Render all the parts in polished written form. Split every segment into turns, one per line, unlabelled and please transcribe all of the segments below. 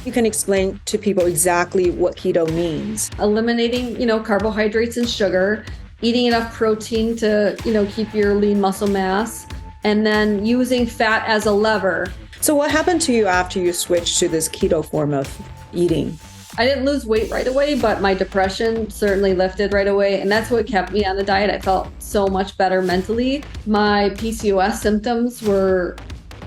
You can explain to people exactly what keto means.
Eliminating, carbohydrates and sugar, eating enough protein to, keep your lean muscle mass, and then using fat as a lever.
So what happened to you after you switched to this keto form of eating?
I didn't lose weight right away, but my depression certainly lifted right away. And that's what kept me on the diet. I felt so much better mentally. My PCOS symptoms were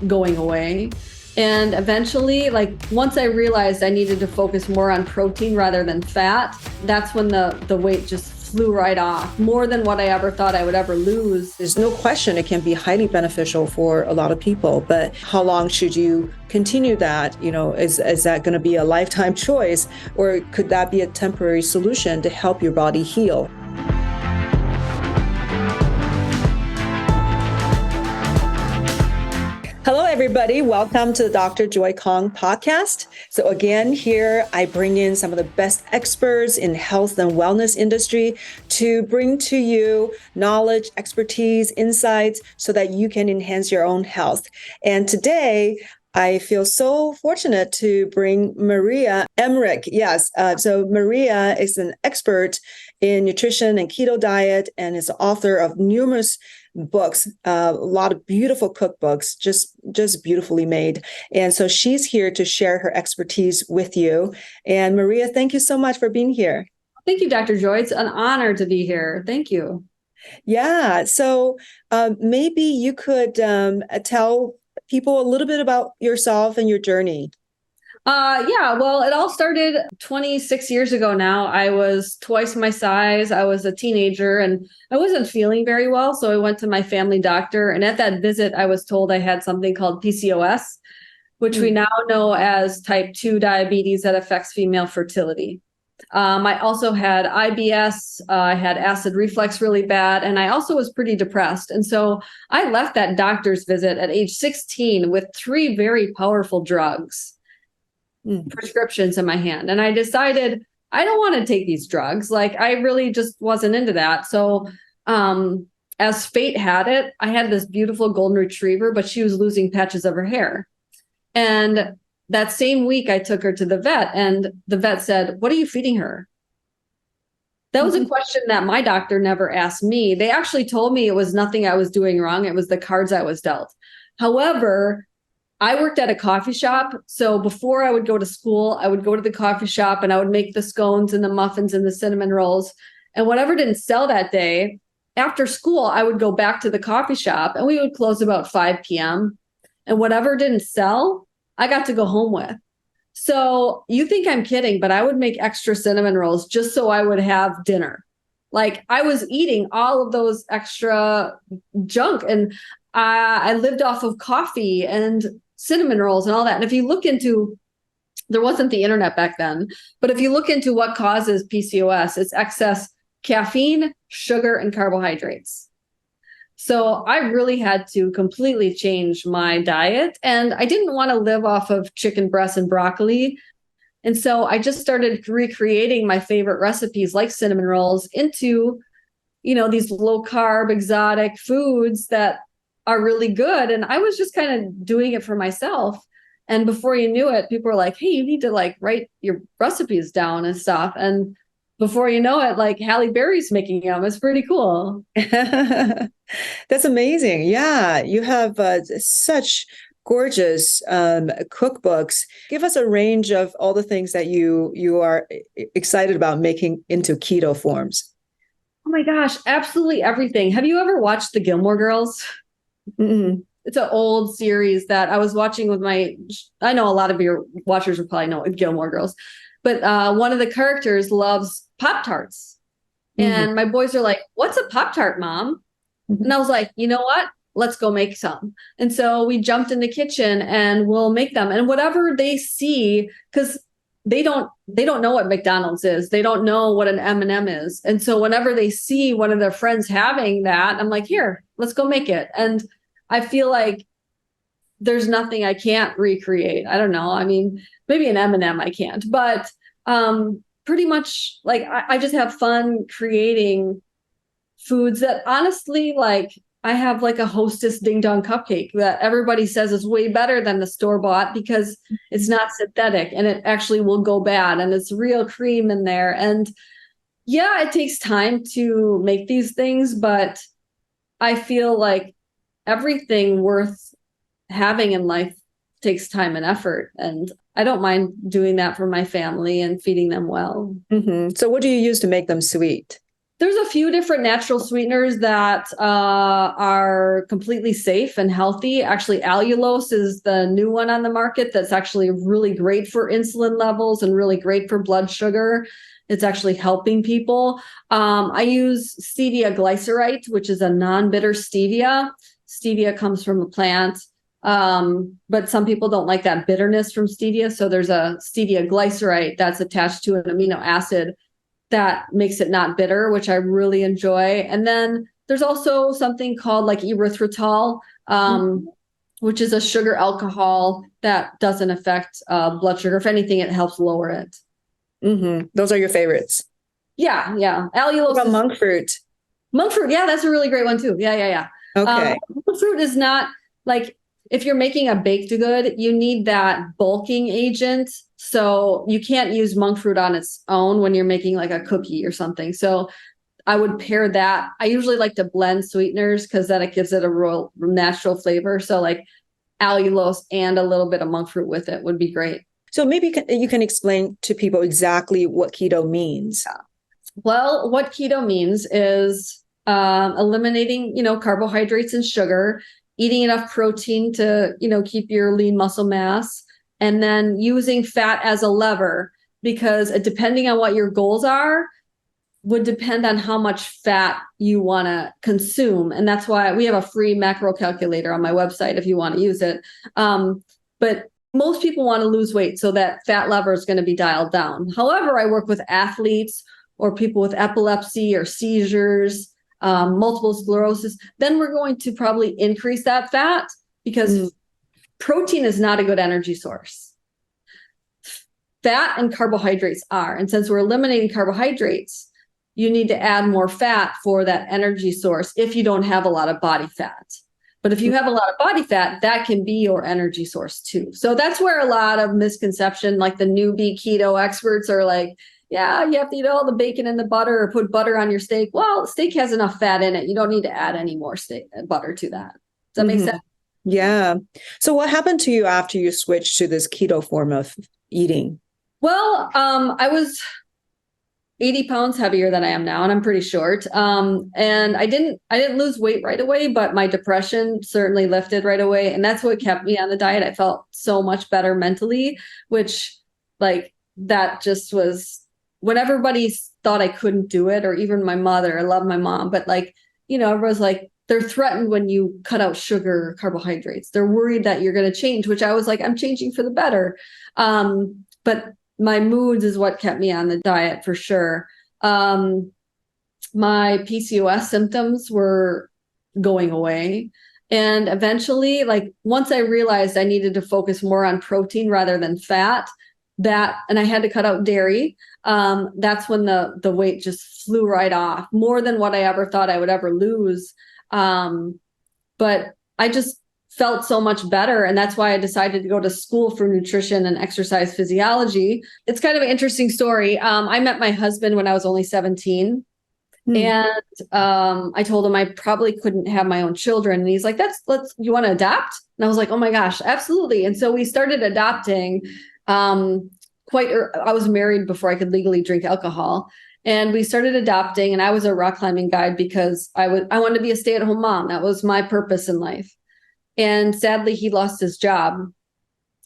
going away. And eventually, once I realized I needed to focus more on protein rather than fat, that's when the weight just flew right off, more than what I ever thought I would ever lose.
There's no question it can be highly beneficial for a lot of people, but how long should you continue that? Is that going to be a lifetime choice, or could that be a temporary solution to help your body heal? Hello, everybody. Welcome to the Dr. Joy Kong podcast. So again, here I bring in some of the best experts in health and wellness industry to bring to you knowledge, expertise, insights so that you can enhance your own health. And today, I feel so fortunate to bring Maria Emmerich. Yes. So Maria is an expert in nutrition and keto diet and is the author of numerous books, a lot of beautiful cookbooks, just beautifully made. And so she's here to share her expertise with you. And Maria, thank you so much for being here.
Thank you, Dr. Joy. It's an honor to be here. Thank you.
Yeah. So maybe you could tell people a little bit about yourself and your journey.
Well, it all started 26 years ago now. I was twice my size. I was a teenager and I wasn't feeling very well. So I went to my family doctor. And at that visit, I was told I had something called PCOS, which we now know as type 2 diabetes that affects female fertility. I also had IBS. I had acid reflux really bad. And I also was pretty depressed. And so I left that doctor's visit at age 16 with 3 very powerful drugs. Prescriptions in my hand. And I decided I don't want to take these drugs. I really just wasn't into that. So as fate had it, I had this beautiful golden retriever, but she was losing patches of her hair. And that same week I took her to the vet and the vet said, "What are you feeding her?" That was a question that my doctor never asked me. They actually told me it was nothing I was doing wrong. It was the cards I was dealt. However, I worked at a coffee shop. So before I would go to school, I would go to the coffee shop and I would make the scones and the muffins and the cinnamon rolls. And whatever didn't sell that day, after school, I would go back to the coffee shop and we would close about 5 p.m. And whatever didn't sell, I got to go home with. So you think I'm kidding, but I would make extra cinnamon rolls just so I would have dinner. I was eating all of those extra junk and I lived off of coffee and cinnamon rolls and all that. And if you look into, there wasn't the internet back then, but if you look into what causes PCOS, it's excess caffeine, sugar, and carbohydrates. So I really had to completely change my diet and I didn't want to live off of chicken breast and broccoli. And so I just started recreating my favorite recipes like cinnamon rolls into, these low carb, exotic foods that are really good. And I was just kind of doing it for myself. And before you knew it, people were like, "Hey, you need to write your recipes down and stuff." And before you know it, Halle Berry's making them. It's pretty cool.
That's amazing. Yeah. You have such gorgeous cookbooks. Give us a range of all the things that you are excited about making into keto forms.
Oh my gosh, absolutely everything. Have you ever watched the Gilmore Girls?
Mm-hmm.
It's an old series that I was watching with I know a lot of your watchers will probably know Gilmore Girls, but one of the characters loves Pop-Tarts. And my boys are like, "What's a Pop-Tart, Mom?" And I was like, "You know what? Let's go make some." And so we jumped in the kitchen and we'll make them. And whatever they see, because they don't know what McDonald's is. They don't know what an M&M is. And so whenever they see one of their friends having that, I'm like, "Here, let's go make it." And I feel like there's nothing I can't recreate. I don't know. I mean, maybe an M&M I can't, but pretty much I just have fun creating foods that honestly I have like a Hostess Ding Dong cupcake that everybody says is way better than the store-bought because it's not synthetic and it actually will go bad and it's real cream in there. And yeah, it takes time to make these things, but I feel like everything worth having in life takes time and effort. And I don't mind doing that for my family and feeding them well.
So what do you use to make them sweet?
There's a few different natural sweeteners that are completely safe and healthy. Actually, allulose is the new one on the market that's actually really great for insulin levels and really great for blood sugar. It's actually helping people. I use stevia glycerite, which is a non-bitter stevia. Stevia comes from a plant, but some people don't like that bitterness from stevia. So there's a stevia glycerite that's attached to an amino acid that makes it not bitter, which I really enjoy. And then there's also something called like erythritol, which is a sugar alcohol that doesn't affect blood sugar. If anything, it helps lower it.
Those are your favorites.
Yeah. Allulose.
What about monk fruit?
Monk fruit. Yeah, that's a really great one too. Yeah.
Okay.
Monk fruit is not like, if you're making a baked good, you need that bulking agent. So you can't use monk fruit on its own when you're making like a cookie or something. So I would pair that. I usually like to blend sweeteners because then it gives it a real natural flavor. So like allulose and a little bit of monk fruit with it would be great.
So maybe you can explain to people exactly what keto means.
Well, what keto means is eliminating, carbohydrates and sugar, eating enough protein to, keep your lean muscle mass, and then using fat as a lever, because depending on what your goals are, would depend on how much fat you want to consume. And that's why we have a free macro calculator on my website if you want to use it. But most people want to lose weight, so that fat lever is going to be dialed down. However, I work with athletes or people with epilepsy or seizures, multiple sclerosis. Then we're going to probably increase that fat because protein is not a good energy source. Fat and carbohydrates are. And since we're eliminating carbohydrates, you need to add more fat for that energy source if you don't have a lot of body fat. But if you have a lot of body fat, that can be your energy source too. So that's where a lot of misconception, like the newbie keto experts are like, yeah, you have to eat all the bacon and the butter or put butter on your steak. Well, steak has enough fat in it. You don't need to add any more butter to that. Does that make sense?
Yeah. So what happened to you after you switched to this keto form of eating?
Well, I was 80 pounds heavier than I am now, and I'm pretty short. And I didn't lose weight right away, but my depression certainly lifted right away. And that's what kept me on the diet. I felt so much better mentally, which like that just was when everybody thought I couldn't do it, or even my mother. I love my mom, but like, everyone's like, they're threatened when you cut out sugar or carbohydrates. They're worried that you're going to change, which I was like, I'm changing for the better. But my moods is what kept me on the diet for sure. My PCOS symptoms were going away. And eventually, like once I realized I needed to focus more on protein rather than fat, and I had to cut out dairy, that's when the weight just flew right off, more than what I ever thought I would ever lose. But I just felt so much better. And that's why I decided to go to school for nutrition and exercise physiology. It's kind of an interesting story. I met my husband when I was only 17. And I told him I probably couldn't have my own children. And he's like, you want to adopt? And I was like, oh my gosh, absolutely. And so we started adopting I was married before I could legally drink alcohol. And we started adopting, and I was a rock climbing guide because I wanted to be a stay-at-home mom. That was my purpose in life. And sadly, he lost his job.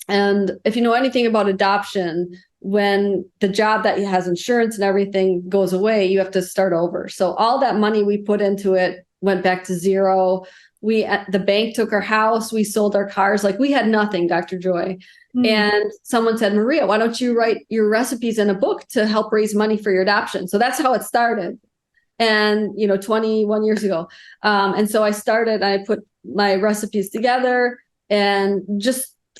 And if you know anything about adoption, when the job that has insurance and everything goes away, you have to start over. So all that money we put into it went back to zero. The bank took our house. We sold our cars. Like we had nothing, Dr. Joy. And someone said, Maria, why don't you write your recipes in a book to help raise money for your adoption? So that's how it started. And, 21 years ago. And so I started, I put my recipes together and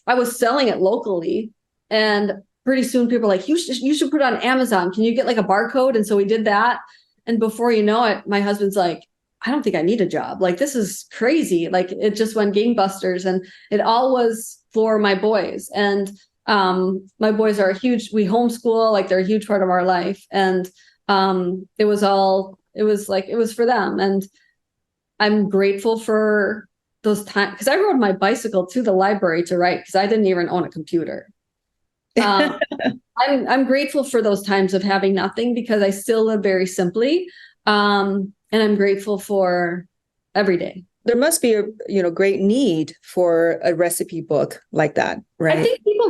I was selling it locally. And pretty soon people were like, you should put it on Amazon. Can you get like a barcode? And so we did that. And before you know it, my husband's like, I don't think I need a job. Like, this is crazy. Like, it just went gangbusters, and it all was for my boys. And my boys are we homeschool, like they're a huge part of our life. And it was for them. And I'm grateful for those times, because I rode my bicycle to the library to write, because I didn't even own a computer. I'm grateful for those times of having nothing, because I still live very simply. And I'm grateful for every day.
There must be a great need for a recipe book like that, right?
I think people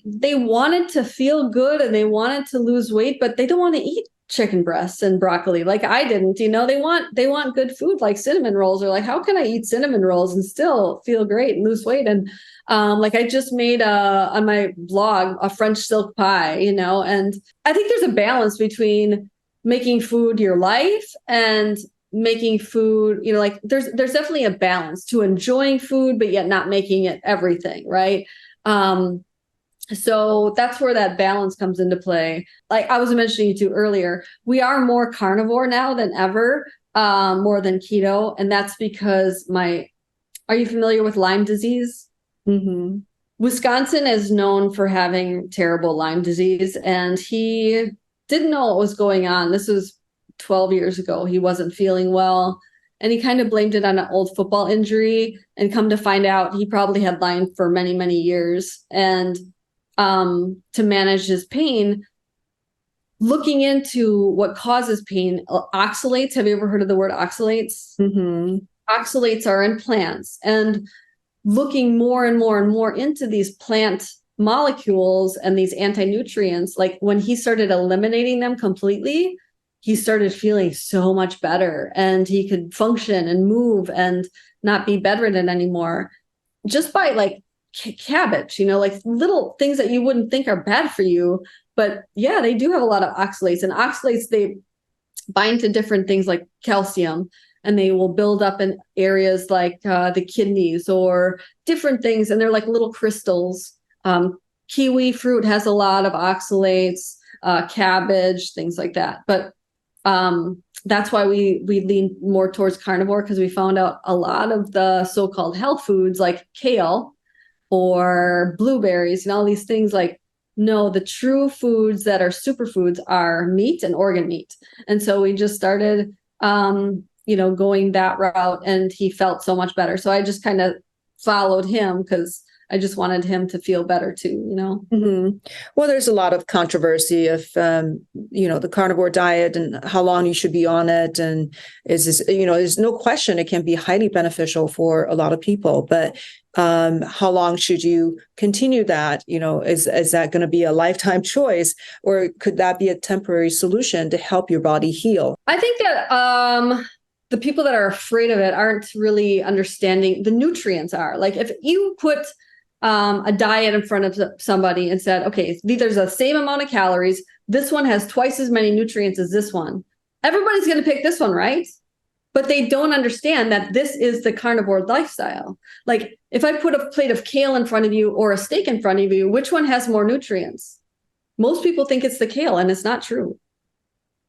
they wanted to feel good and they wanted to lose weight, but they don't want to eat chicken breasts and broccoli like I didn't. They want good food, like cinnamon rolls, or like, how can I eat cinnamon rolls and still feel great and lose weight? And like, I just made on my blog a French silk pie, and I think there's a balance between making food your life and making food, like there's definitely a balance to enjoying food, but yet not making it everything, right? So that's where that balance comes into play. Like I was mentioning to you earlier, we are more carnivore now than ever, more than keto. And that's because are you familiar with Lyme disease?
Mm-hmm.
Wisconsin is known for having terrible Lyme disease, and he didn't know what was going on. This was 12 years ago. He wasn't feeling well, and he kind of blamed it on an old football injury, and come to find out he probably had Lyme for many, many years. And to manage his pain, looking into what causes pain, oxalates. Have you ever heard of the word oxalates?
Mm-hmm.
Oxalates are in plants, and looking more and more and more into these plant molecules and these anti-nutrients, like when he started eliminating them completely, he started feeling so much better, and he could function and move and not be bedridden anymore, just by like cabbage, like little things that you wouldn't think are bad for you. But yeah, they do have a lot of oxalates, and oxalates, they bind to different things like calcium, and they will build up in areas like the kidneys or different things. And they're like little crystals. Kiwi fruit has a lot of oxalates, cabbage, things like that. But that's why we lean more towards carnivore, because we found out a lot of the so-called health foods like kale or blueberries and all these things, like, no, the true foods that are superfoods are meat and organ meat. And so we just started, going that route, and he felt so much better. So I just kind of followed him, because I just wanted him to feel better too,
Mm-hmm. Well, there's a lot of controversy of, the carnivore diet and how long you should be on it. And there's no question it can be highly beneficial for a lot of people, but how long should you continue that? Is that going to be a lifetime choice, or could that be a temporary solution to help your body heal?
I think that the people that are afraid of it aren't really understanding the nutrients are. Like, if you put a diet in front of somebody and said, okay, there's the same amount of calories, this one has twice as many nutrients as this one, everybody's going to pick this one, right? But they don't understand that this is the carnivore lifestyle. Like, if I put a plate of kale in front of you or a steak in front of you, which one has more nutrients? Most people think it's the kale, and it's not true.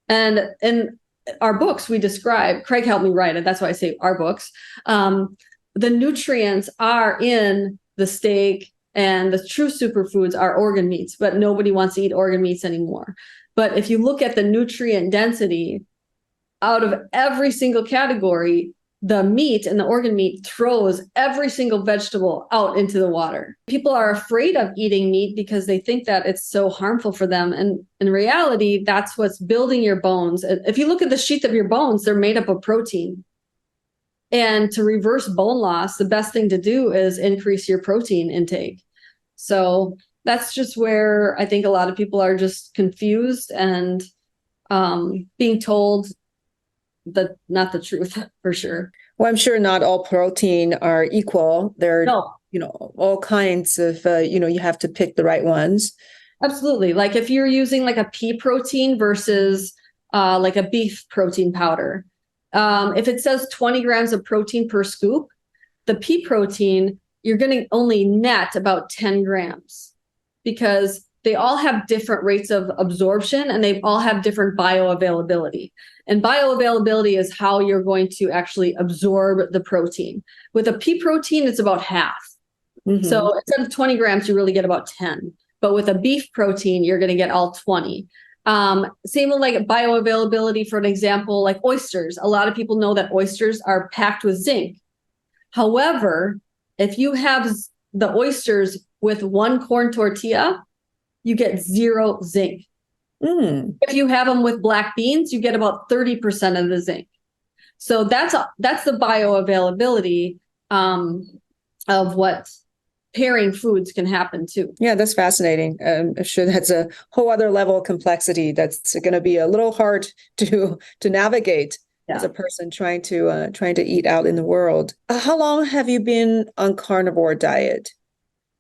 And in our books, we describe, Craig helped me write it, that's why I say our books, the nutrients are in the steak, and the true superfoods are organ meats, but nobody wants to eat organ meats anymore. But if you look at the nutrient density out of every single category, the meat and the organ meat throws every single vegetable out into the water. People are afraid of eating meat because they think that it's so harmful for them. And in reality, that's what's building your bones. If you look at the sheath of your bones, they're made up of protein. And to reverse bone loss, the best thing to do is increase your protein intake. So that's just where I think a lot of people are just confused and being told that not the truth, for sure.
Well, I'm sure not all protein are equal. There are,
No.
all kinds of, you have to pick the right ones.
Absolutely. Like, if you're using like a pea protein versus like a beef protein powder, if it says 20 grams of protein per scoop, the pea protein, you're going to only net about 10 grams, because they all have different rates of absorption and they all have different bioavailability. And bioavailability is how you're going to actually absorb the protein. With a pea protein, it's about half. So instead of 20 grams, you really get about 10. But with a beef protein, you're going to get all 20. Same with like bioavailability, for an example, like oysters. A lot of people know that oysters are packed with zinc. However, if you have the oysters with 1 corn tortilla, you get 0 zinc. If you have them with black beans, you get about 30% of the zinc. So that's the bioavailability of what pairing foods can happen too.
Yeah, that's fascinating. I'm sure that's a whole other level of complexity that's going to be a little hard to navigate as a person trying to eat out in the world. How long have you been on carnivore diet?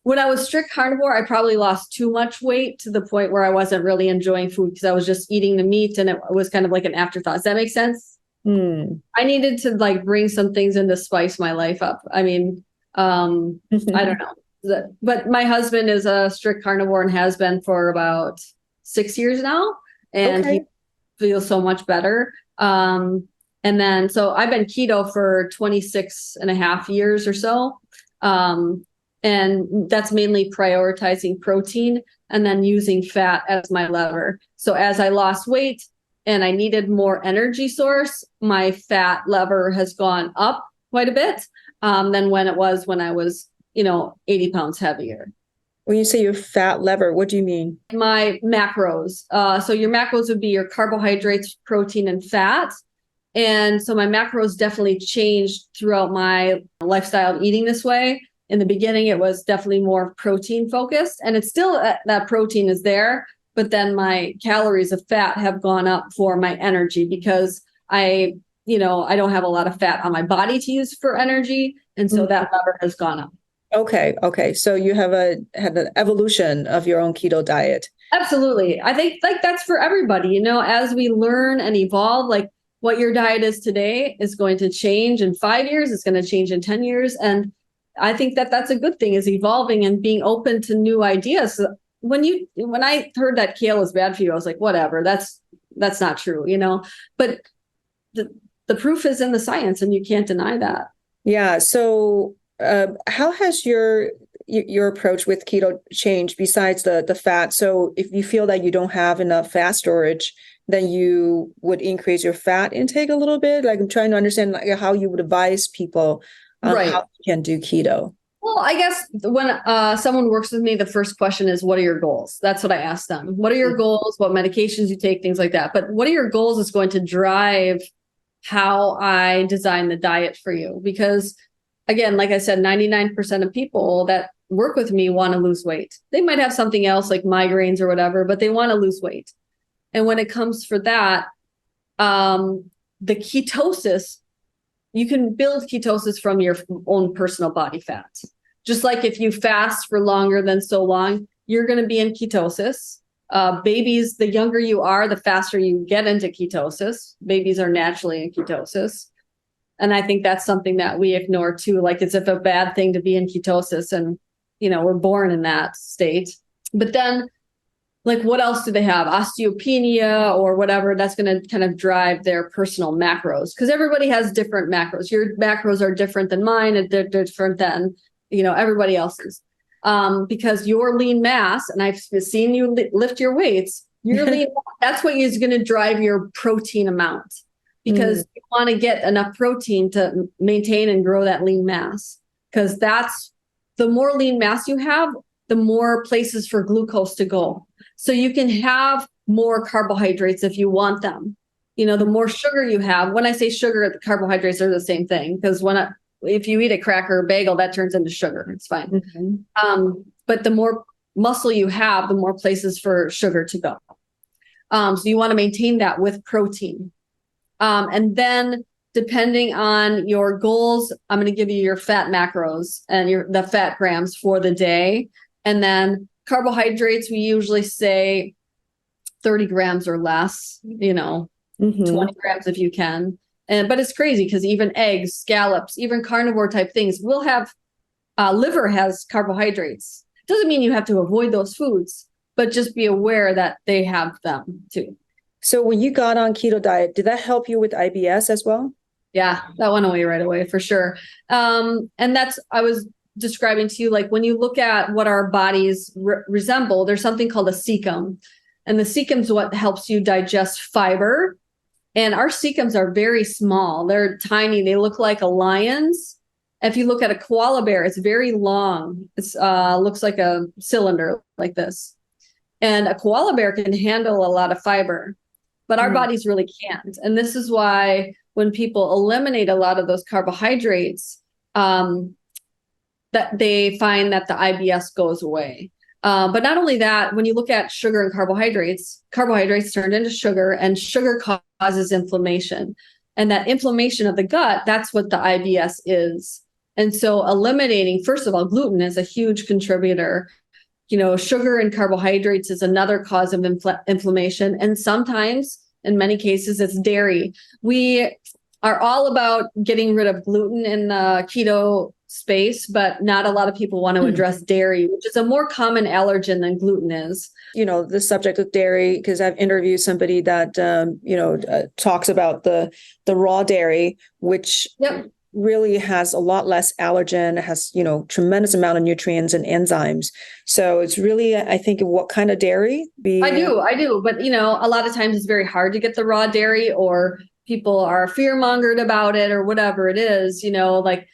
When I was strict carnivore, I probably lost too much weight to the point where I wasn't really enjoying food because I was just eating the meat and it was kind of like an afterthought. Does that make sense? I needed to like bring some things in to spice my life up. I mean, I don't know. But my husband is a strict carnivore and has been for about 6 years now. And he feels so much better. And then, so I've been keto for 26 and a half years or so. And that's mainly prioritizing protein and then using fat as my lever. So as I lost weight and I needed more energy source, my fat lever has gone up quite a bit than when I was 80 pounds heavier.
When you say your fat lever, what do you mean?
My macros. So your macros would be your carbohydrates, protein, and fat. And so my macros definitely changed throughout my lifestyle of eating this way. In the beginning, it was definitely more protein focused, and it's still that protein is there, but then my calories of fat have gone up for my energy because I don't have a lot of fat on my body to use for energy. And so that lever has gone up.
Okay. So you have had an evolution of your own keto diet.
Absolutely. I think like that's for everybody, as we learn and evolve, like what your diet is today is going to change in 5 years. It's going to change in 10 years. And I think that that's a good thing, is evolving and being open to new ideas. When I heard that kale is bad for you, I was like, whatever, that's not true, but the proof is in the science and you can't deny that.
Yeah. So how has your approach with keto changed besides the fat? So if you feel that you don't have enough fat storage, then you would increase your fat intake a little bit. Like I'm trying to understand how you would advise people how you can do keto.
Well, I guess when someone works with me, the first question is, what are your goals? That's what I ask them. What are your goals? What medications you take, things like that. But what are your goals is going to drive how I design the diet for you. Because again, like I said, 99% of people that work with me want to lose weight. They might have something else like migraines or whatever, but they want to lose weight. And when it comes for that, the ketosis, you can build ketosis from your own personal body fat. Just like if you fast for longer than so long, you're going to be in ketosis. Babies, the younger you are, the faster you get into ketosis. Babies are naturally in ketosis. And I think that's something that we ignore too. Like it's if a bad thing to be in ketosis and, we're born in that state. But then like what else do they have? Osteopenia or whatever, that's going to kind of drive their personal macros, because everybody has different macros. Your macros are different than mine, and they're different than, everybody else's. Because your lean mass, and I've seen you lift your weights, your lean mass, that's what is going to drive your protein amount, because you want to get enough protein to maintain and grow that lean mass, because that's the more lean mass you have, the more places for glucose to go. So you can have more carbohydrates if you want them. The more sugar you have, when I say sugar, the carbohydrates are the same thing, because if you eat a cracker or bagel, that turns into sugar. It's fine. But the more muscle you have, the more places for sugar to go. So you want to maintain that with protein. And then depending on your goals, I'm going to give you your fat macros and the fat grams for the day. And then carbohydrates, we usually say 30 grams or less, 20 grams if you can. But it's crazy because even eggs, scallops, even carnivore type things will have, liver has carbohydrates. Doesn't mean you have to avoid those foods, but just be aware that they have them too.
So when you got on keto diet, did that help you with IBS as well?
Yeah, that went away right away for sure. And I was describing to you, like when you look at what our bodies resemble, there's something called a cecum. And the cecum is what helps you digest fiber. And our cecums are very small. They're tiny. They look like a lion's. If you look at a koala bear, it's very long. It looks like a cylinder like this. And a koala bear can handle a lot of fiber, but our bodies really can't. And this is why when people eliminate a lot of those carbohydrates, that they find that the IBS goes away. But not only that, when you look at sugar and carbohydrates turned into sugar, and sugar causes inflammation. And that inflammation of the gut, that's what the IBS is. And so eliminating, first of all, gluten is a huge contributor. Sugar and carbohydrates is another cause of inflammation. And sometimes, in many cases, it's dairy. We are all about getting rid of gluten in the keto space, but not a lot of people want to address dairy, which is a more common allergen than gluten is.
The subject of dairy, because I've interviewed somebody that, talks about the raw dairy, which really has a lot less allergen, has, tremendous amount of nutrients and enzymes. So it's really, I think, what kind of dairy?
I do. But, a lot of times it's very hard to get the raw dairy, or people are fear-mongered about it, or whatever it is, like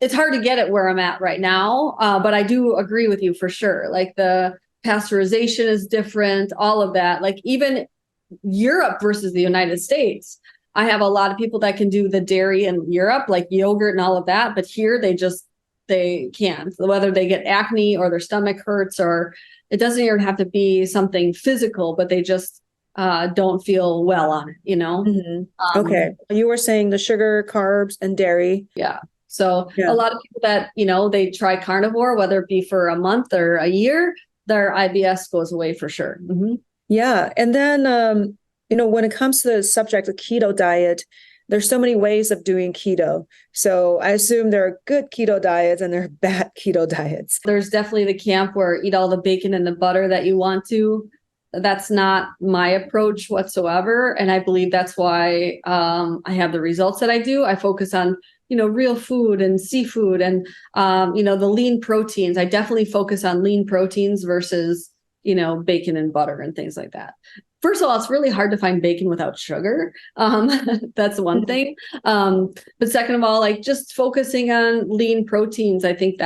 it's hard to get it where I'm at right now. But I do agree with you for sure. Like the pasteurization is different, all of that. Like even Europe versus the United States, I have a lot of people that can do the dairy in Europe, like yogurt and all of that. But here they can't, whether they get acne or their stomach hurts, or it doesn't even have to be something physical, but they just don't feel well on it,
Okay. You were saying the sugar, carbs, and dairy.
Yeah. So a lot of people that, they try carnivore, whether it be for a month or a year, their IBS goes away for sure. Mm-hmm.
Yeah. And then, when it comes to the subject of keto diet, there's so many ways of doing keto. So I assume there are good keto diets and there are bad keto diets.
There's definitely the camp where eat all the bacon and the butter that you want to. That's not my approach whatsoever. And I believe that's why I have the results that I do. I focus on real food and seafood and, the lean proteins. I definitely focus on lean proteins versus, bacon and butter and things like that. First of all, it's really hard to find bacon without sugar. That's one thing. But second of all, like just focusing on lean proteins, I think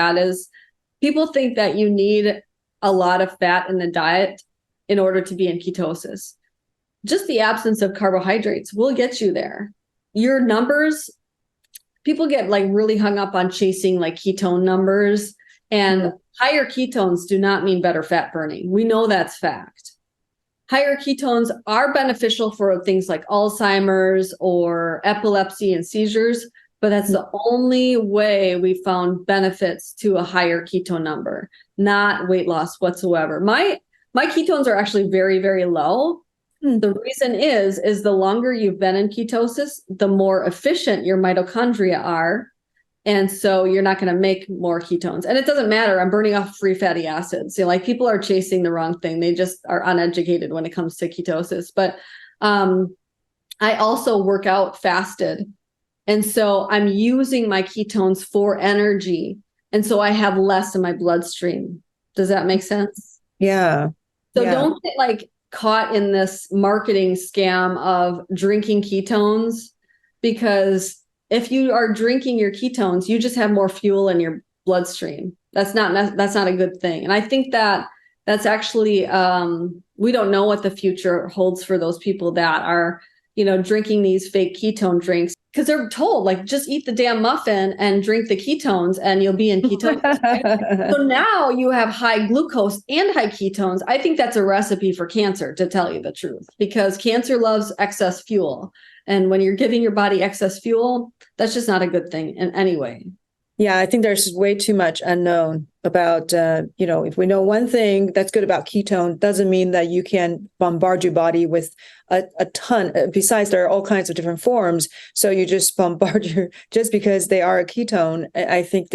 people think that you need a lot of fat in the diet in order to be in ketosis. Just the absence of carbohydrates will get you there. Your numbers, people get like really hung up on chasing like ketone numbers, and higher ketones do not mean better fat burning. We know that's fact. Higher ketones are beneficial for things like Alzheimer's or epilepsy and seizures, but that's the only way we found benefits to a higher ketone number, not weight loss whatsoever. My ketones are actually very, very low. The reason is the longer you've been in ketosis, the more efficient your mitochondria are. And so you're not going to make more ketones. And it doesn't matter. I'm burning off free fatty acids. Like people are chasing the wrong thing. They just are uneducated when it comes to ketosis. But I also work out fasted. And so I'm using my ketones for energy. And so I have less in my bloodstream. Does that make sense?
Yeah.
So don't get like caught in this marketing scam of drinking ketones, because if you are drinking your ketones, you just have more fuel in your bloodstream. That's not a good thing. And I think that's actually, we don't know what the future holds for those people that are, drinking these fake ketone drinks, because they're told like, just eat the damn muffin and drink the ketones and you'll be in ketones. Right? So now you have high glucose and high ketones. I think that's a recipe for cancer, to tell you the truth, because cancer loves excess fuel. And when you're giving your body excess fuel, that's just not a good thing in any way.
Yeah, I think there's way too much unknown about, if we know one thing that's good about ketone, doesn't mean that you can bombard your body with a ton. Besides, there are all kinds of different forms. So you just just because they are a ketone. I think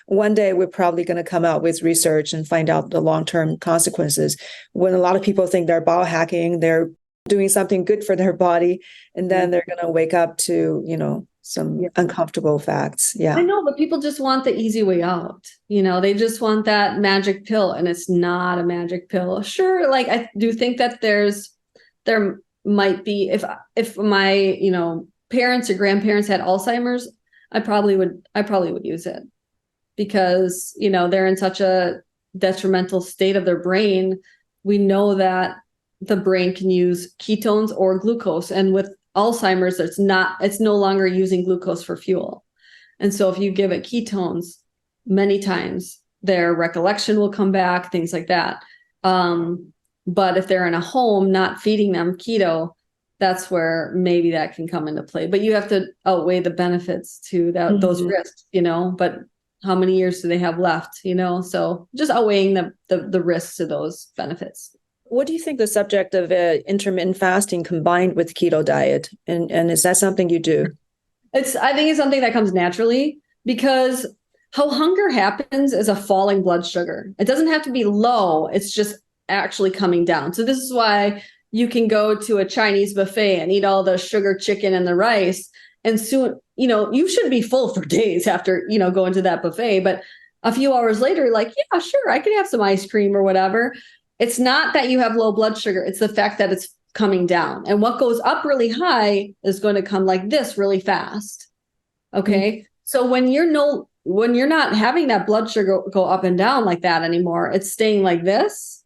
one day we're probably going to come out with research and find out the long-term consequences. When a lot of people think they're biohacking, they're doing something good for their body, and then they're going to wake up to, some uncomfortable facts. Yeah.
I know, but people just want the easy way out. They just want that magic pill, and it's not a magic pill. Sure. Like, I do think that there might be, if my, parents or grandparents had Alzheimer's, I probably would use it because, they're in such a detrimental state of their brain. We know that the brain can use ketones or glucose, and with Alzheimer's, it's no longer using glucose for fuel. And so if you give it ketones many times, their recollection will come back, things like that. But if they're in a home, not feeding them keto, that's where maybe that can come into play. But you have to outweigh the benefits to those risks, but how many years do they have left, So just outweighing the risks to those benefits.
What do you think the subject of intermittent fasting combined with keto diet? And is that something you do?
I think it's something that comes naturally, because how hunger happens is a falling blood sugar. It doesn't have to be low. It's just actually coming down. So this is why you can go to a Chinese buffet and eat all the sugar chicken and the rice. And soon, you should be full for days after, going to that buffet. But a few hours later, you're like, yeah, sure, I could have some ice cream or whatever. It's not that you have low blood sugar. It's the fact that it's coming down. And what goes up really high is going to come like this really fast. Okay. Mm-hmm. So when you're not having that blood sugar go up and down like that anymore, it's staying like this,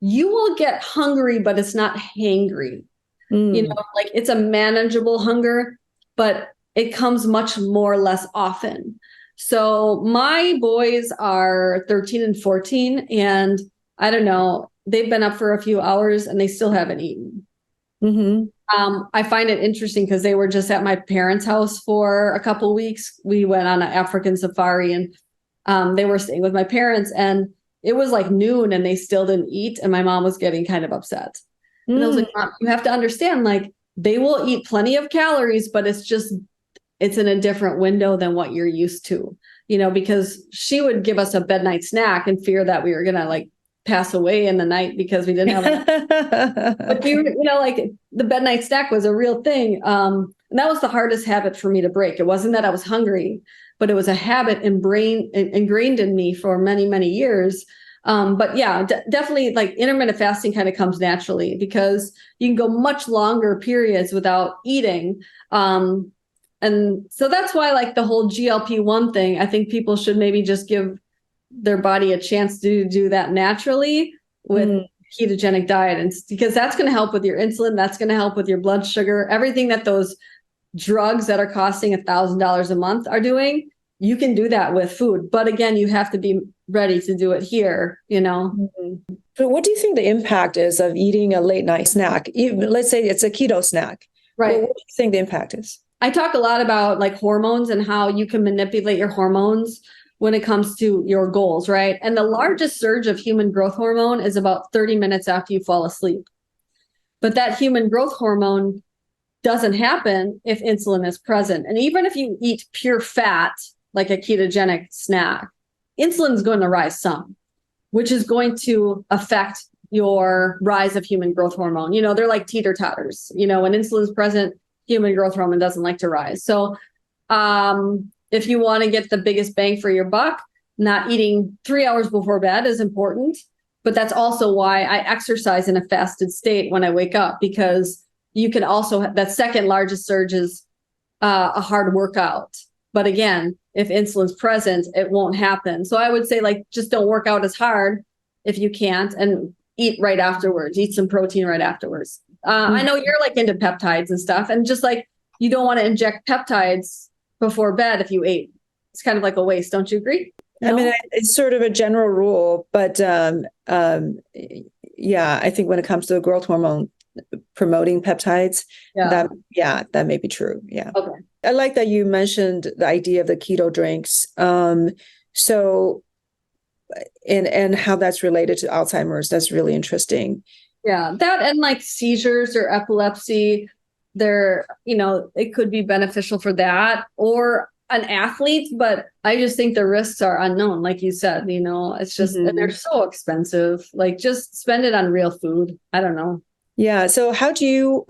you will get hungry, but it's not hangry. Like it's a manageable hunger, but it comes much more less often. So my boys are 13 and 14, and I don't know, they've been up for a few hours and they still haven't eaten. Mm-hmm. I find it interesting because they were just at my parents' house for a couple of weeks. We went on an African safari, and they were staying with my parents, and it was like noon and they still didn't eat. And my mom was getting kind of upset. And I was like, Mom, you have to understand, like, they will eat plenty of calories, but it's in a different window than what you're used to, because she would give us a midnight snack and fear that we were going to like pass away in the night because we didn't have but like the midnight snack was a real thing. And that was the hardest habit for me to break. It wasn't that I was hungry, but it was a habit ingrained in me for many, many years. But yeah, definitely like intermittent fasting kind of comes naturally because you can go much longer periods without eating. And so that's why like the whole GLP-1 thing, I think people should maybe just give their body a chance to do that naturally with ketogenic diet. And because that's going to help with your insulin, that's going to help with your blood sugar, everything that those drugs that are costing $1,000 a month are doing. You can do that with food. But again, you have to be ready to do it here,
Mm-hmm. But what do you think the impact is of eating a late night snack? Let's say it's a keto snack.
Right.
Well, what do you think the impact is?
I talk a lot about like hormones and how you can manipulate your hormones when it comes to your goals, right? And the largest surge of human growth hormone is about 30 minutes after you fall asleep. But that human growth hormone doesn't happen if insulin is present. And even if you eat pure fat, like a ketogenic snack, insulin is going to rise some, which is going to affect your rise of human growth hormone. They're like teeter-totters. When insulin is present, human growth hormone doesn't like to rise. So if you want to get the biggest bang for your buck, not eating 3 hours before bed is important. But that's also why I exercise in a fasted state when I wake up, because you can also, that second largest surge is a hard workout. But again, if insulin's present, it won't happen. So I would say like, just don't work out as hard if you can't, and eat right afterwards, eat some protein right afterwards. I know you're like into peptides and stuff, and just like, you don't want to inject peptides before bed if you ate. It's kind of like a waste. Don't you agree? No?
I mean, it's sort of a general rule, but yeah, I think when it comes to growth hormone promoting peptides, that may be true. Yeah.
Okay.
I like that you mentioned the idea of the keto drinks. So and how that's related to Alzheimer's. That's really interesting.
Yeah, that and like seizures or epilepsy, it could be beneficial for that or an athlete, but I just think the risks are unknown. Like you said, it's just, and they're so expensive. Like just spend it on real food. I don't know.
Yeah. So how do you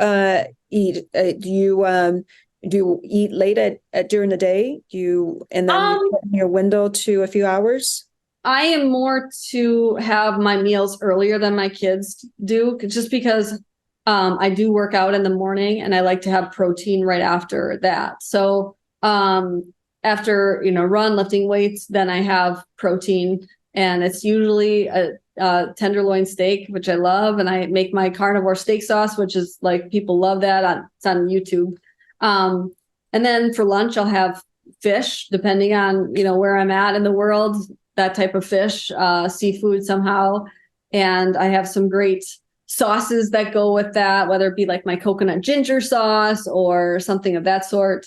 eat? Do you eat late during the day? And then you put in your window to a few hours?
I am more to have my meals earlier than my kids do, just because I do work out in the morning and I like to have protein right after that. So after, run, lifting weights, then I have protein, and it's usually a tenderloin steak, which I love. And I make my carnivore steak sauce, which is like, people love that. It's on YouTube. And then for lunch, I'll have fish, depending on, where I'm at in the world, that type of fish, seafood somehow. And I have some great sauces that go with that, whether it be like my coconut ginger sauce or something of that sort.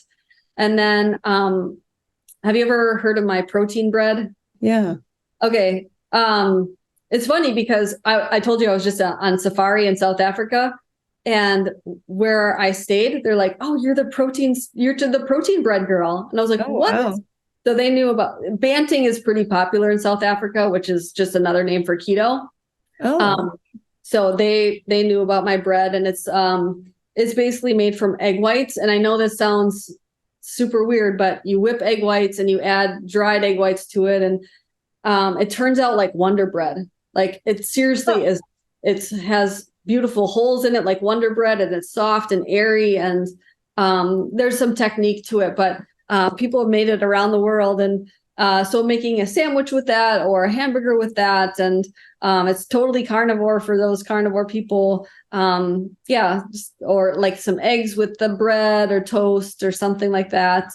And then, have you ever heard of my protein bread?
Yeah.
Okay. It's funny because I told you I was just on safari in South Africa, and where I stayed, they're like, "Oh, you're the protein bread girl." And I was like,
Oh,
"What?"
wow.
So they knew about Banting is pretty popular in South Africa, which is just another name for keto.
Oh.
So they knew about my bread, and it's basically made from egg whites. And I know this sounds super weird, but you whip egg whites and you add dried egg whites to it, and it turns out like Wonder Bread. Like it seriously is. It has beautiful holes in it, like Wonder Bread, and it's soft and airy. And there's some technique to it, but people have made it around the world. And so making a sandwich with that or a hamburger with that, and it's totally carnivore for those carnivore people. Or like some eggs with the bread or toast or something like that.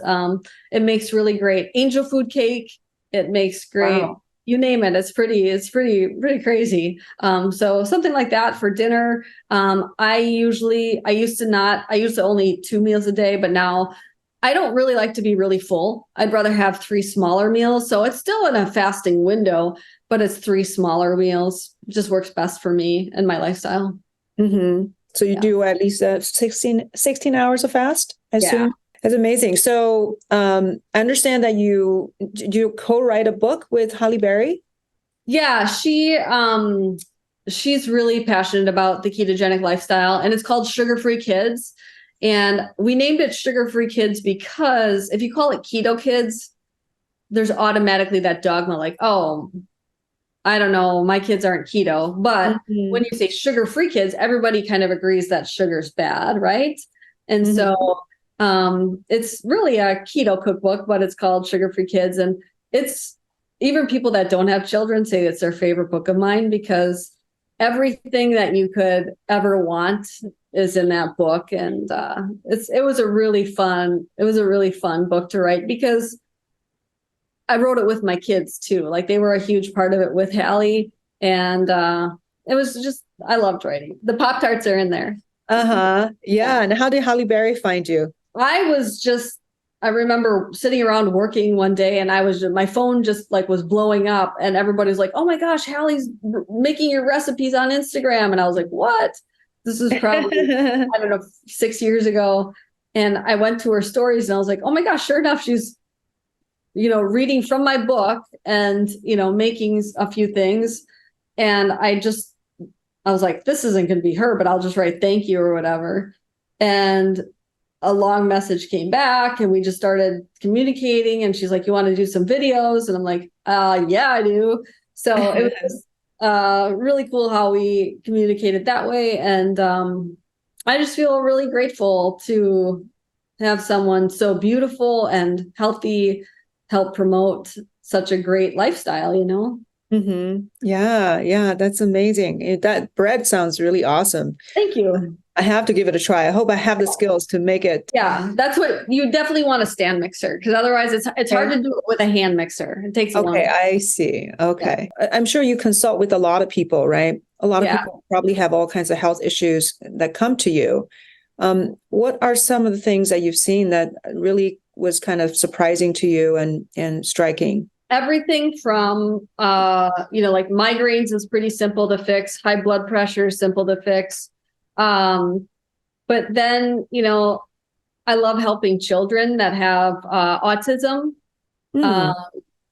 It makes really great angel food cake. It makes great. Wow. You name it. It's pretty crazy. So something like that for dinner. I used to only eat 2 meals a day, but now I don't really like to be really full. I'd rather have 3 smaller meals. So it's still in a fasting window, but it's 3 smaller meals. It just works best for me and my lifestyle.
Mm-hmm. So you do at least 16 hours of fast, I assume? Yeah. That's amazing. So I understand that you co-write a book with Halle Berry?
Yeah, she's really passionate about the ketogenic lifestyle, and it's called Sugar-Free Kids. And we named it Sugar-Free Kids because if you call it Keto Kids, there's automatically that dogma like, oh, I don't know, my kids aren't keto. But when you say Sugar-Free Kids, everybody kind of agrees that sugar's bad, right? And so it's really a keto cookbook, but it's called Sugar-Free Kids. And it's even people that don't have children say it's their favorite book of mine, because everything that you could ever want is in that book. And it was a really fun book to write, because I wrote it with my kids too. Like they were a huge part of it with Halle. And it was just, I loved writing. The Pop-Tarts are in there.
Yeah. And how did Halle Berry find you?
I remember sitting around working one day, and my phone just like was blowing up, and everybody was like, "Oh my gosh, Halle's making your recipes on Instagram." And I was like, "What?" This is probably, I don't know, 6 years ago. And I went to her stories and I was like, "Oh my gosh, sure enough, she's, reading from my book and, making a few things." And I was like, this isn't going to be her, but I'll just write thank you or whatever. And a long message came back, and we just started communicating, and she's like, "You want to do some videos?" And I'm like, yeah, I do. So it was really cool how we communicated that way. And I just feel really grateful to have someone so beautiful and healthy help promote such a great lifestyle,
Yeah, that's amazing. That bread sounds really awesome.
Thank you.
I have to give it a try. I hope I have the skills to make it.
Yeah, that's what you definitely want, a stand mixer, because otherwise it's hard to do it with a hand mixer. It takes a long time.
I see. Okay. Yeah. I'm sure you consult with a lot of people, right? A lot of people probably have all kinds of health issues that come to you. What are some of the things that you've seen that really was kind of surprising to you and striking?
everything from, like migraines is pretty simple to fix. High blood pressure is simple to fix. But then, I love helping children that have autism,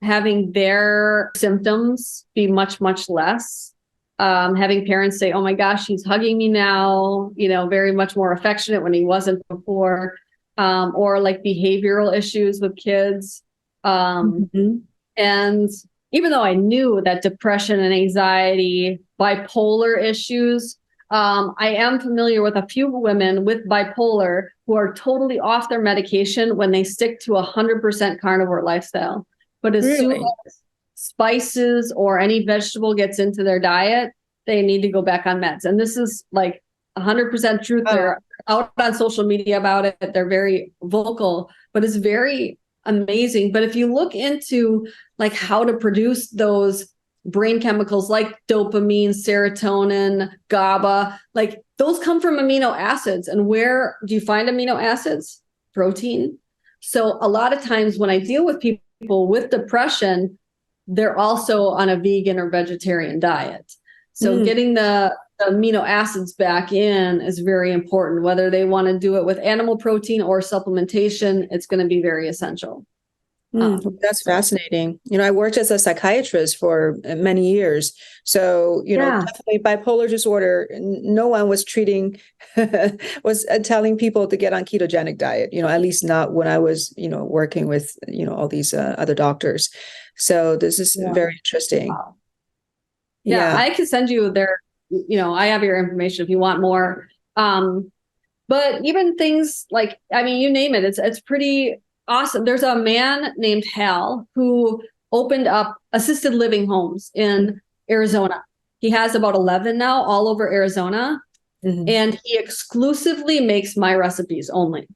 having their symptoms be much, much less. Having parents say, oh my gosh, he's hugging me now, very much more affectionate when he wasn't before, or like behavioral issues with kids. And even though I knew that depression and anxiety, bipolar issues, I am familiar with a few women with bipolar who are totally off their medication when they stick to 100% carnivore lifestyle. But as soon as spices or any vegetable gets into their diet, they need to go back on meds. And this is like 100% truth. They're out on social media about it. They're very vocal, but it's very amazing. But if you look into like how to produce those brain chemicals like dopamine, serotonin, GABA, like those come from amino acids. And where do you find amino acids? Protein. So a lot of times when I deal with people with depression, they're also on a vegan or vegetarian diet. So getting the amino acids back in is very important. Whether they want to do it with animal protein or supplementation, it's going to be very essential.
That's fascinating. I worked as a psychiatrist for many years. So, definitely bipolar disorder, no one was was telling people to get on ketogenic diet, at least not when I was, working with, all these other doctors. So this is very interesting.
Wow. Yeah, I can send you their, I have your information if you want more. But even things like, you name it, it's pretty awesome. There's a man named Hal who opened up assisted living homes in Arizona. He has about 11 now all over Arizona. And he exclusively makes my recipes only.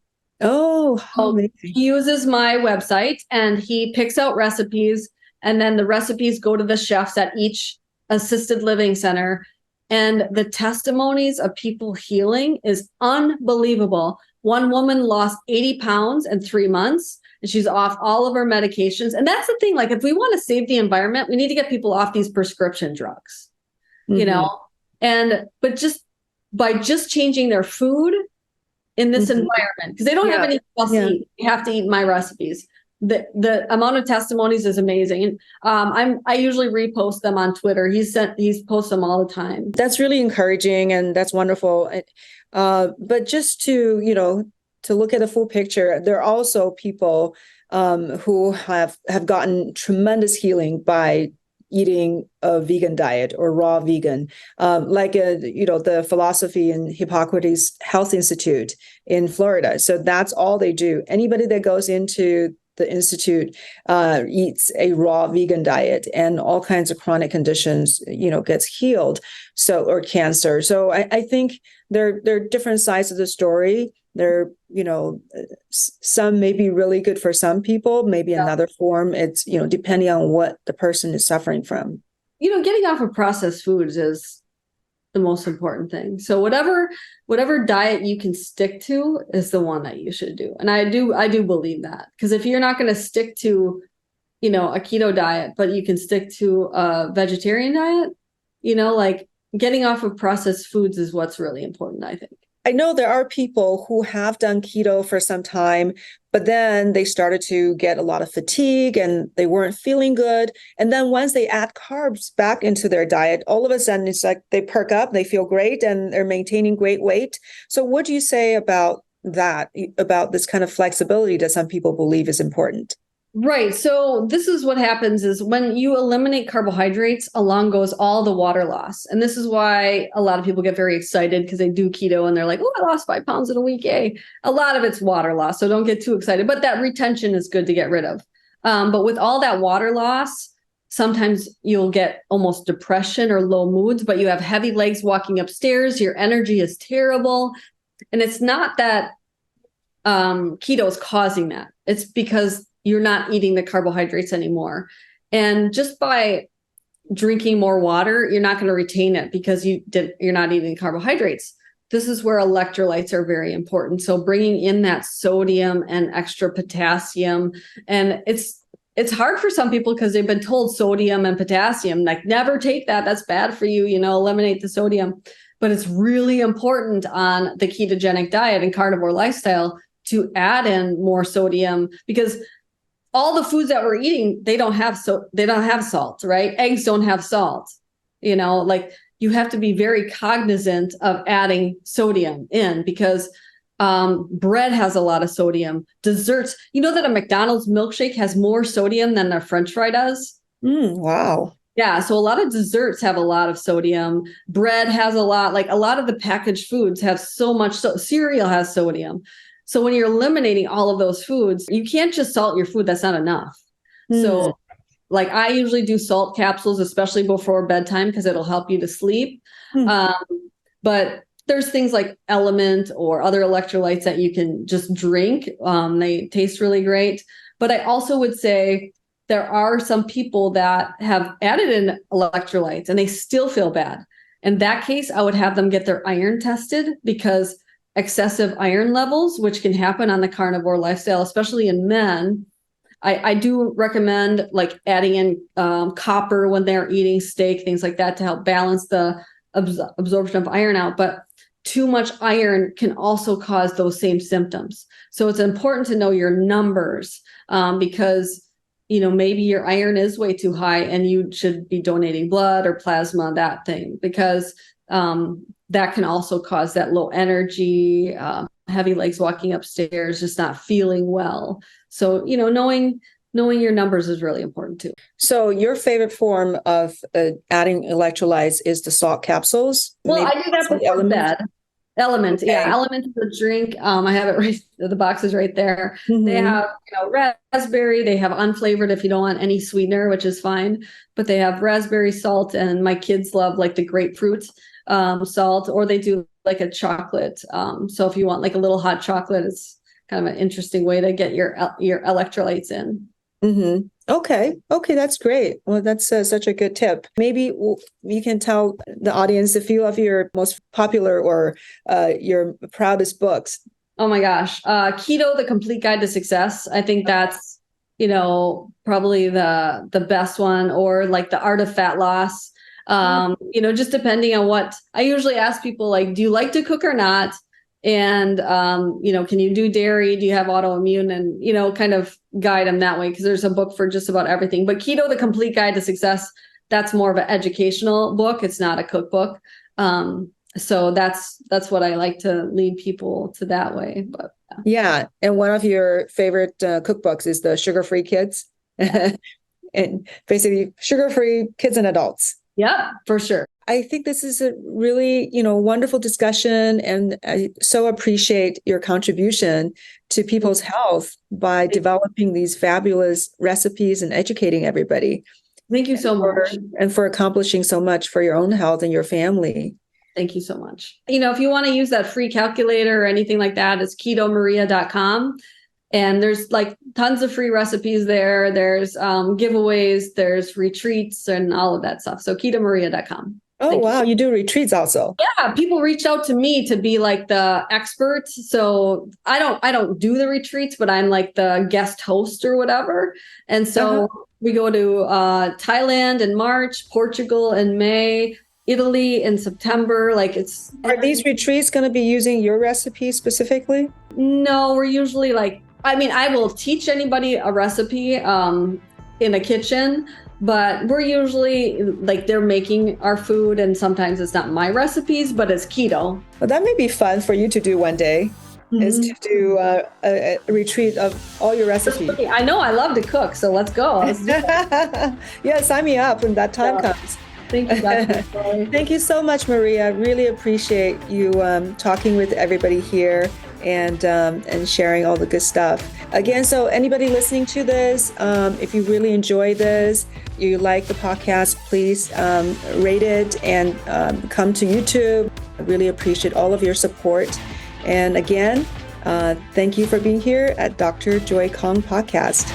Oh, amazing.
He uses my website and he picks out recipes, and then the recipes go to the chefs at each assisted living center. And the testimonies of people healing is unbelievable. One woman lost 80 pounds in 3 months, and she's off all of her medications. And that's the thing, like if we want to save the environment, we need to get people off these prescription drugs, but just by just changing their food in this environment, because they don't have anything else to eat. You have to eat my recipes. The amount of testimonies is amazing. And I usually repost them on Twitter. He's posts them all the time.
That's really encouraging and that's wonderful. But just to look at the full picture, there are also people who have gotten tremendous healing by eating a vegan diet or raw vegan, like the philosophy in Hippocrates Health Institute in Florida. So that's all they do. Anybody that goes into the institute eats a raw vegan diet, and all kinds of chronic conditions, gets healed. So, or cancer. So I think there are different sides of the story. There, some may be really good for some people, maybe another form. It's, depending on what the person is suffering from.
Getting off of processed foods is the most important thing. So whatever diet you can stick to is the one that you should do. And I do believe that, because if you're not going to stick to, a keto diet, but you can stick to a vegetarian diet, like getting off of processed foods is what's really important, I think.
I know there are people who have done keto for some time, but then they started to get a lot of fatigue and they weren't feeling good. And then once they add carbs back into their diet, all of a sudden it's like they perk up, they feel great, and they're maintaining great weight. So what do you say about that, about this kind of flexibility that some people believe is important?
Right. So this is what happens is when you eliminate carbohydrates, along goes all the water loss. And this is why a lot of people get very excited because they do keto and they're like, oh, I lost 5 pounds in a week. A lot of it's water loss. So don't get too excited. But that retention is good to get rid of. But with all that water loss, sometimes you'll get almost depression or low moods, but you have heavy legs walking upstairs. Your energy is terrible. And it's not that keto is causing that. It's because you're not eating the carbohydrates anymore. And just by drinking more water, you're not going to retain it because you're not eating carbohydrates. This is where electrolytes are very important. So bringing in that sodium and extra potassium, and it's it's hard for some people because they've been told sodium and potassium, like never take that. That's bad for you, eliminate the sodium. But it's really important on the ketogenic diet and carnivore lifestyle to add in more sodium, because all the foods that we're eating, they don't have salt, right? Eggs don't have salt. Like you have to be very cognizant of adding sodium in, because bread has a lot of sodium. Desserts, that a McDonald's milkshake has more sodium than their French fry does?
Wow.
Yeah. So a lot of desserts have a lot of sodium. Bread has a lot of the packaged foods have so much. Cereal has sodium. So when you're eliminating all of those foods, you can't just salt your food. That's not enough. So like I usually do salt capsules, especially before bedtime, because it'll help you to sleep. But there's things like Element or other electrolytes that you can just drink. They taste really great. But I also would say there are some people that have added in electrolytes and they still feel bad. In that case, I would have them get their iron tested, because excessive iron levels, which can happen on the carnivore lifestyle, especially in men. I do recommend like adding in copper when they're eating steak, things like that, to help balance the absorption of iron out. But too much iron can also cause those same symptoms. So it's important to know your numbers, because maybe your iron is way too high and you should be donating blood or plasma, that thing, because that can also cause that low energy, heavy legs walking upstairs, just not feeling well. So, knowing your numbers is really important too.
So your favorite form of adding electrolytes is the salt capsules?
Well, I do that before bed. Element. Okay. Yeah. Element is a drink. I have it right. The box is right there. They have, raspberry. They have unflavored if you don't want any sweetener, which is fine. But they have raspberry salt, and my kids love like the grapefruit salt, or they do like a chocolate. So if you want like a little hot chocolate, it's kind of an interesting way to get your electrolytes in.
Okay, that's great. Well, that's such a good tip. Maybe you can tell the audience a few of your most popular or your proudest books.
Oh my gosh. Keto, The Complete Guide to Success. I think that's, probably the best one, or like The Art of Fat Loss. Just depending on what I usually ask people, like, do you like to cook or not? And, can you do dairy? Do you have autoimmune? And, kind of guide them that way, because there's a book for just about everything. But Keto, The Complete Guide to Success, that's more of an educational book. It's not a cookbook. So that's what I like to lead people to that way. But
yeah. And one of your favorite cookbooks is the Sugar-Free Kids. And basically sugar-free kids and adults.
Yeah, for sure.
I think this is a really, wonderful discussion, and I so appreciate your contribution to people's health by developing these fabulous recipes and educating everybody.
Thank you so much.
And for accomplishing so much for your own health and your family.
Thank you so much. If you want to use that free calculator or anything like that, it's ketomaria.com. And there's like tons of free recipes there. There's giveaways, there's retreats and all of that stuff. So ketomaria.com.
Oh, wow. You do retreats also.
Yeah. People reach out to me to be like the expert. So I don't do the retreats, but I'm like the guest host or whatever. And so we go to Thailand in March, Portugal in May, Italy in September.
Are these retreats going to be using your recipe specifically?
No, we're usually I will teach anybody a recipe in a kitchen, but we're usually they're making our food, and sometimes it's not my recipes, but it's keto.
Well, that may be fun for you to do one day, is to do a retreat of all your recipes.
I know, I love to cook, so let's go. Let's do it.
Yeah, sign me up when that time comes.
Thank you, Dr.
Thank you so much, Maria. Really appreciate you talking with everybody here and sharing all the good stuff. Again, so anybody listening to this, if you really enjoy this, you like the podcast, please rate it and come to YouTube. I really appreciate all of your support. And again, thank you for being here at Dr. Joy Kong Podcast.